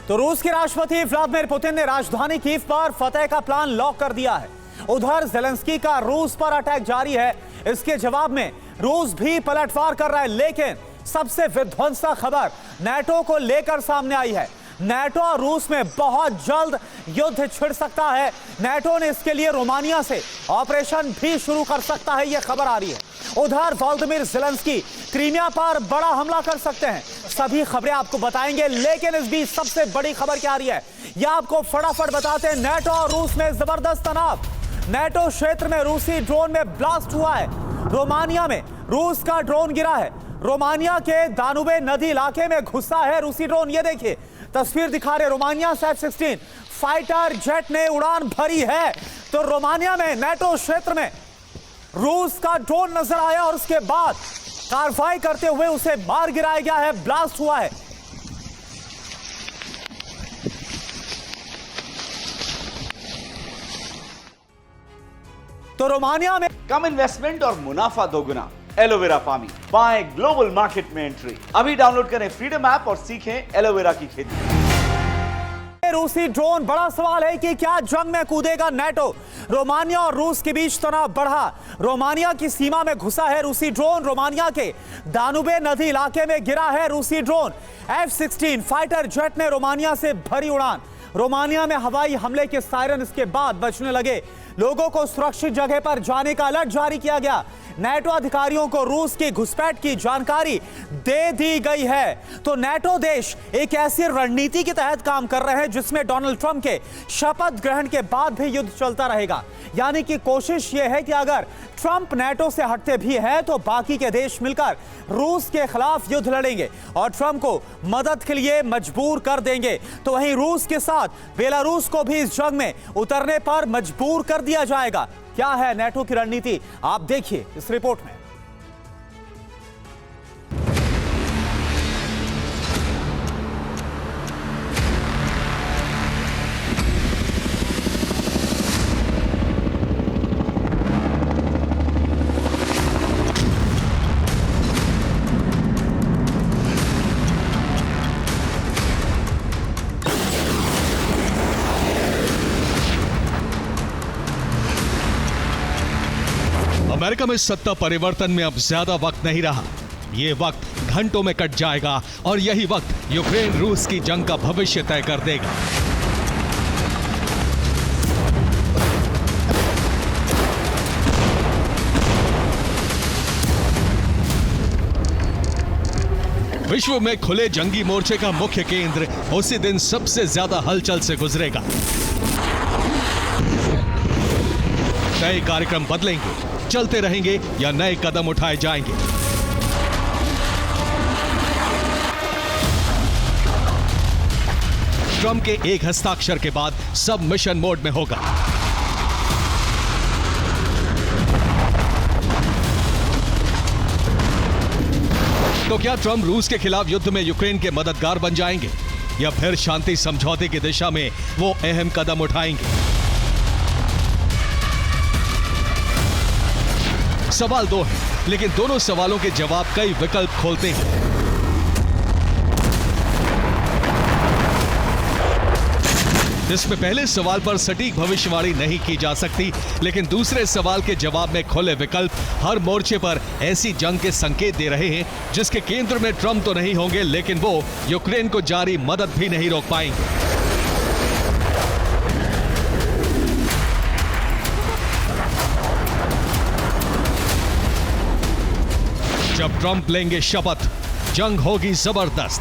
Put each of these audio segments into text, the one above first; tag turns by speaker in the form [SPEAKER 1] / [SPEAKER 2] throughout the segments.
[SPEAKER 1] तो रूस के राष्ट्रपति व्लादिमीर पुतिन ने राजधानी कीव पर फतेह का प्लान लॉक कर दिया है। उधर ज़ेलेंस्की का रूस पर अटैक जारी है। इसके जवाब में रूस भी पलटवार कर रहा है, लेकिन सबसे विध्वंसक खबर नाटो को लेकर सामने आई है। नाटो और रूस में बहुत जल्द युद्ध छिड़ सकता है। नाटो ने इसके लिए रोमानिया से ऑपरेशन भी शुरू कर सकता है, यह खबर आ रही है। उधर व्लादिमीर ज़ेलेंस्की क्रीमिया पर बड़ा हमला कर सकते हैं। सभी खबरें आपको बताएंगे, लेकिन इस बीच सबसे बड़ी खबर क्या आ रही है यह आपको फटाफट बताते हैं। नाटो और रूस में जबरदस्त तनाव। नाटो क्षेत्र में रूसी ड्रोन में ब्लास्ट हुआ है। रोमानिया में रूस का ड्रोन गिरा है। रोमानिया के दानुबे नदी इलाके में घुसा है रूसी ड्रोन। ये देखिए तस्वीर दिखा रहे रोमानिया से F-16 फाइटर जेट ने उड़ान भरी है। तो रोमानिया में नाटो क्षेत्र में रूस का ड्रोन नजर आया और उसके बाद कार्रवाई करते हुए उसे मार गिराया गया है, ब्लास्ट हुआ है। तो रोमानिया में
[SPEAKER 2] कम इन्वेस्टमेंट और मुनाफा दोगुना। एलोवेरा फार्मिंग, पाएं ग्लोबल मार्केट में एंट्री। अभी डाउनलोड करें फ्रीडम ऐप और सीखें एलोवेरा की खेती।
[SPEAKER 1] रूसी ड्रोन, बड़ा सवाल है कि क्या जंग में कूदेगा नाटो। रोमानिया और रूस के बीच तनाव बढ़ा। रोमानिया की सीमा में घुसा है रूसी ड्रोन। रोमानिया के दानुबे नदी इलाके में गिरा है रूसी ड्रोन। F-16 फाइटर जेट ने रोमानिया से भरी उड़ान। रोमानिया में हवाई हमले के सायरन इसके बाद बजने लगे। लोगों को सुरक्षित जगह पर जाने का अलर्ट जारी किया गया। नाटो अधिकारियों को रूस की घुसपैठ की जानकारी दे दी गई है। तो नाटो देश एक ऐसी रणनीति के तहत काम कर रहे हैं जिसमें डोनाल्ड ट्रंप के शपथ ग्रहण के बाद भी युद्ध चलता रहेगा। यानी कि कोशिश यह है कि अगर ट्रंप नाटो से हटते भी हैं तो बाकी के देश मिलकर रूस के खिलाफ युद्ध लड़ेंगे और ट्रंप को मदद के लिए मजबूर कर देंगे। तो वहीं रूस के साथ बेलारूस को भी इस जंग में उतरने पर मजबूर कर दिया जाएगा। क्या है नाटो की रणनीति, आप देखिए इस रिपोर्ट में।
[SPEAKER 3] अमेरिका में सत्ता परिवर्तन में अब ज्यादा वक्त नहीं रहा। ये वक्त घंटों में कट जाएगा और यही वक्त यूक्रेन रूस की जंग का भविष्य तय कर देगा। विश्व में खुले जंगी मोर्चे का मुख्य केंद्र उसी दिन सबसे ज्यादा हलचल से गुजरेगा। नए कार्यक्रम बदलेंगे, चलते रहेंगे या नए कदम उठाए जाएंगे। ट्रंप के एक हस्ताक्षर के बाद सब मिशन मोड में होगा। तो क्या ट्रंप रूस के खिलाफ युद्ध में यूक्रेन के मददगार बन जाएंगे या फिर शांति समझौते की दिशा में वो अहम कदम उठाएंगे? सवाल दो हैं, लेकिन दोनों सवालों के जवाब कई विकल्प खोलते हैं। इसमें पहले सवाल पर सटीक भविष्यवाणी नहीं की जा सकती, लेकिन दूसरे सवाल के जवाब में खुले विकल्प हर मोर्चे पर ऐसी जंग के संकेत दे रहे हैं जिसके केंद्र में ट्रंप तो नहीं होंगे, लेकिन वो यूक्रेन को जारी मदद भी नहीं रोक पाएंगे। जब ट्रंप लेंगे शपथ, जंग होगी जबरदस्त।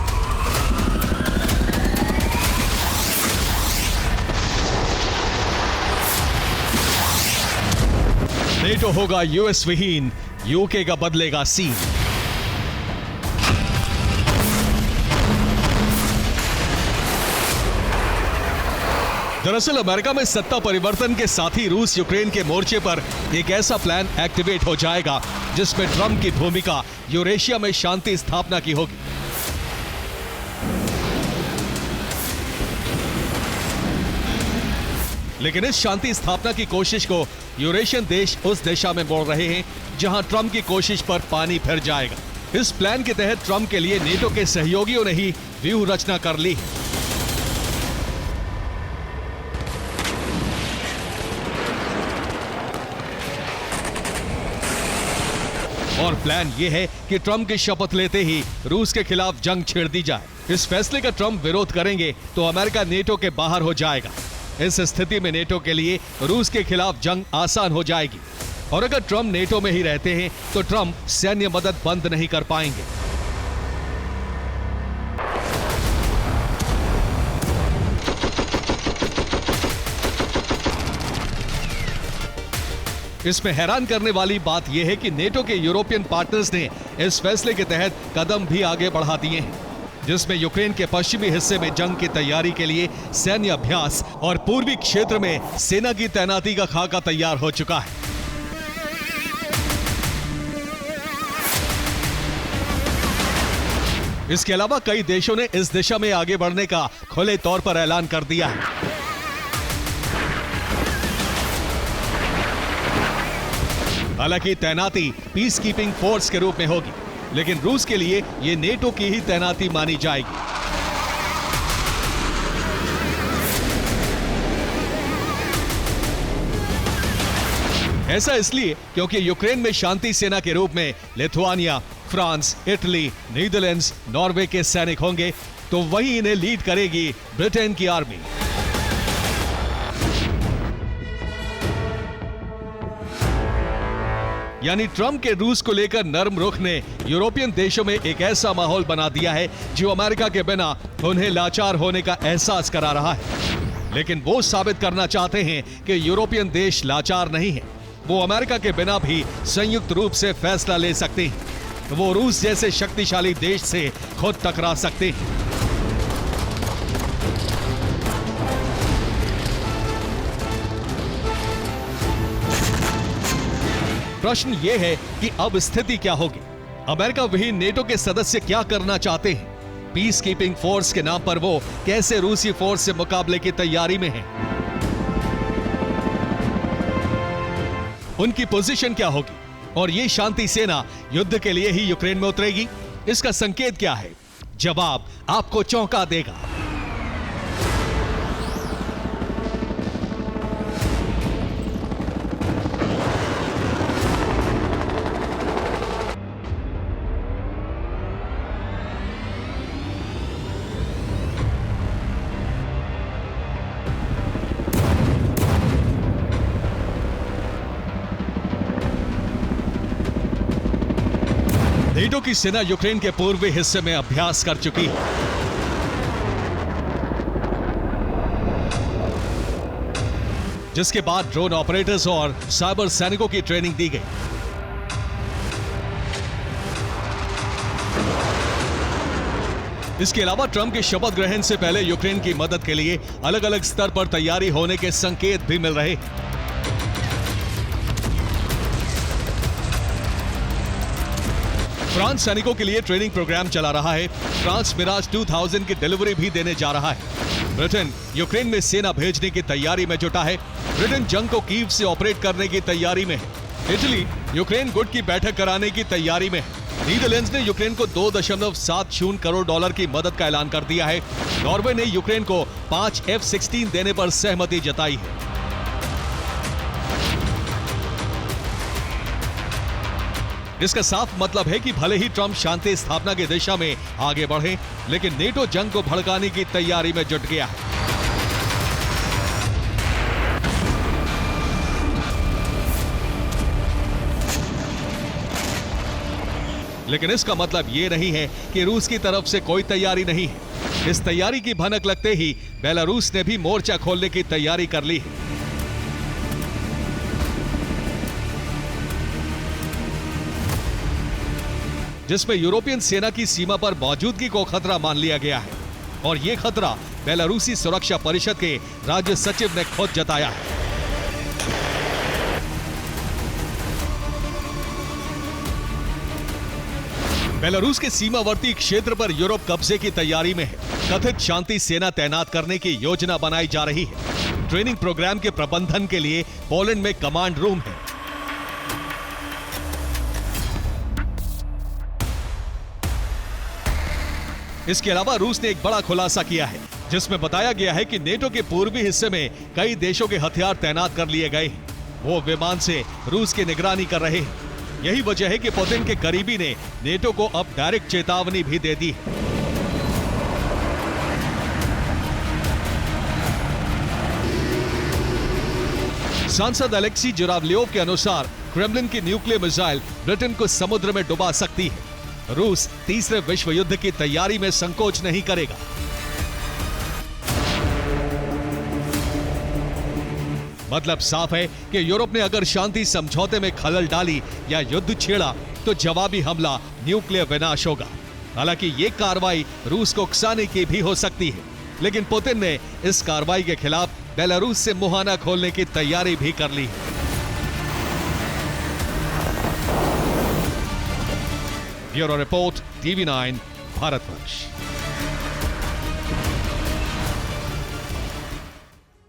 [SPEAKER 3] नेटो होगा यूएस विहीन, यूके का बदलेगा सीन। दरअसल अमेरिका में सत्ता परिवर्तन के साथ ही रूस यूक्रेन के मोर्चे पर एक ऐसा प्लान एक्टिवेट हो जाएगा जिसमें ट्रंप की भूमिका यूरेशिया में शांति स्थापना की होगी। लेकिन इस शांति स्थापना की कोशिश को यूरेशियन देश उस दिशा में मोड़ रहे हैं जहां ट्रंप की कोशिश पर पानी फिर जाएगा। इस प्लान के तहत ट्रंप के लिए नेटो के सहयोगियों ने ही व्यूह रचना कर ली है। और प्लान ये है कि ट्रंप की शपथ लेते ही रूस के खिलाफ जंग छेड़ दी जाए। इस फैसले का ट्रंप विरोध करेंगे तो अमेरिका नेटो के बाहर हो जाएगा। इस स्थिति में नेटो के लिए रूस के खिलाफ जंग आसान हो जाएगी और अगर ट्रंप नेटो में ही रहते हैं तो ट्रंप सैन्य मदद बंद नहीं कर पाएंगे। इसमें हैरान करने वाली बात यह है कि नेटो के यूरोपियन पार्टनर्स ने इस फैसले के तहत कदम भी आगे बढ़ा दिए हैं, जिसमें यूक्रेन के पश्चिमी हिस्से में जंग की तैयारी के लिए सैन्य अभ्यास और पूर्वी क्षेत्र में सेना की तैनाती का खाका तैयार हो चुका है। इसके अलावा कई देशों ने इस दिशा में आगे बढ़ने का खुले तौर पर ऐलान कर दिया है। हालांकि तैनाती पीस कीपिंग फोर्स के रूप में होगी, लेकिन रूस के लिए यह नेटो की ही तैनाती मानी जाएगी। ऐसा इसलिए क्योंकि यूक्रेन में शांति सेना के रूप में Lithuania, France, Italy, Netherlands, Norway के सैनिक होंगे, तो वहीं इन्हें लीड करेगी ब्रिटेन की आर्मी। यानी ट्रंप के रूस को लेकर नर्म रुख ने यूरोपियन देशों में एक ऐसा माहौल बना दिया है जो अमेरिका के बिना उन्हें लाचार होने का एहसास करा रहा है। लेकिन वो साबित करना चाहते हैं कि यूरोपियन देश लाचार नहीं है, वो अमेरिका के बिना भी संयुक्त रूप से फैसला ले सकते हैं। वो रूस जैसे शक्तिशाली देश से खुद टकरा सकते हैं। प्रश्न यह है कि अब स्थिति क्या होगी? अमेरिका विहीन नेटो के सदस्य क्या करना चाहते हैं? पीस कीपिंग फोर्स के नाम पर वो कैसे रूसी फोर्स से मुकाबले की तैयारी में हैं? उनकी पोजीशन क्या होगी? और ये शांति सेना युद्ध के लिए ही यूक्रेन में उतरेगी? इसका संकेत क्या है? जवाब आपको चौंका देगा। नेटो की सेना यूक्रेन के पूर्वी हिस्से में अभ्यास कर चुकी है। जिसके बाद ड्रोन ऑपरेटर्स और साइबर सैनिकों की ट्रेनिंग दी गई। इसके अलावा ट्रंप के शपथ ग्रहण से पहले यूक्रेन की मदद के लिए अलग अलग स्तर पर तैयारी होने के संकेत भी मिल रहे हैं। फ्रांस सैनिकों के लिए ट्रेनिंग प्रोग्राम चला रहा है। फ्रांस मिराज 2000 की डिलीवरी भी देने जा रहा है। ब्रिटेन यूक्रेन में सेना भेजने की तैयारी में जुटा है। ब्रिटेन जंग को कीव से ऑपरेट करने की तैयारी में है। इटली यूक्रेन गुट की बैठक कराने की तैयारी में है। नीदरलैंड्स ने यूक्रेन को $2.70 करोड़ की मदद का ऐलान कर दिया है। नॉर्वे ने यूक्रेन को 5 F-16 देने पर सहमति जताई है। इसका साफ मतलब है कि भले ही ट्रंप शांति स्थापना की दिशा में आगे बढ़े, लेकिन नेटो जंग को भड़काने की तैयारी में जुट गया है। लेकिन इसका मतलब यह नहीं है कि रूस की तरफ से कोई तैयारी नहीं है। इस तैयारी की भनक लगते ही बेलारूस ने भी मोर्चा खोलने की तैयारी कर ली है। जिसमें यूरोपियन सेना की सीमा पर मौजूदगी को खतरा मान लिया गया है और यह खतरा बेलारूसी सुरक्षा परिषद के राज्य सचिव ने खुद जताया है। बेलारूस के सीमावर्ती क्षेत्र पर यूरोप कब्जे की तैयारी में है। कथित शांति सेना तैनात करने की योजना बनाई जा रही है। ट्रेनिंग प्रोग्राम के प्रबंधन के लिए पोलैंड में कमांड रूम है। इसके अलावा रूस ने एक बड़ा खुलासा किया है, जिसमें बताया गया है कि नेटो के पूर्वी हिस्से में कई देशों के हथियार तैनात कर लिए गए हैं। वो विमान से रूस की निगरानी कर रहे हैं। यही वजह है कि पुतिन के करीबी ने नेटो को अब डायरेक्ट चेतावनी भी दे दी है। सांसद अलेक्सी जुरावलियोव के अनुसार क्रेमलिन की न्यूक्लियर मिसाइल ब्रिटेन को समुद्र में डुबा सकती है। रूस तीसरे विश्व युद्ध की तैयारी में संकोच नहीं करेगा। मतलब साफ है कि यूरोप ने अगर शांति समझौते में खलल डाली या युद्ध छेड़ा तो जवाबी हमला न्यूक्लियर विनाश होगा। हालांकि ये कार्रवाई रूस को उकसाने की भी हो सकती है, लेकिन पुतिन ने इस कार्रवाई के खिलाफ बेलारूस से मुहाना खोलने की तैयारी भी कर ली है। Bureau report, TV9, Bharatvarsh.